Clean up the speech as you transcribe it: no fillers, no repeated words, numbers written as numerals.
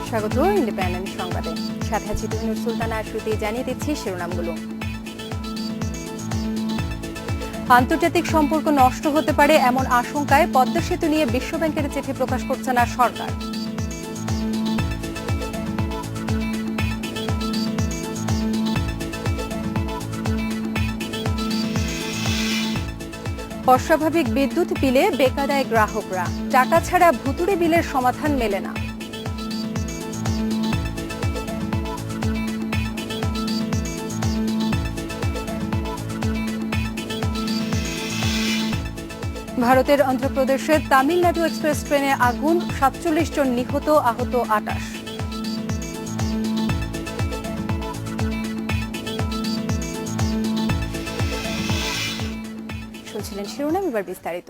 স্বাগত ইন্ডিপেন্ডেন্ট সংবাদে। সাথে আছি তুহিনুর সুলতানা। শুরুতে জানিয়ে দিচ্ছি শিরোনামগুলো। আন্তর্জাতিক সম্পর্ক নষ্ট হতে পারে এমন আশঙ্কায় পদ্মা সেতু নিয়ে বিশ্বব্যাংকের চিঠি প্রকাশ করছে না সরকার। অস্বাভাবিক বিদ্যুৎ বিলে বেকায়দায় গ্রাহকরা, টাকা ছাড়া ভুতুড়ে বিলের সমাধান মেলে না। ভারতের অন্ধ্রপ্রদেশে তামিলনাড়ু এক্সপ্রেস ট্রেনে আগুন, ৪৭ জন নিহত, আহত ২৮। শুনছিলেন শিরোনাম, এবার বিস্তারিত।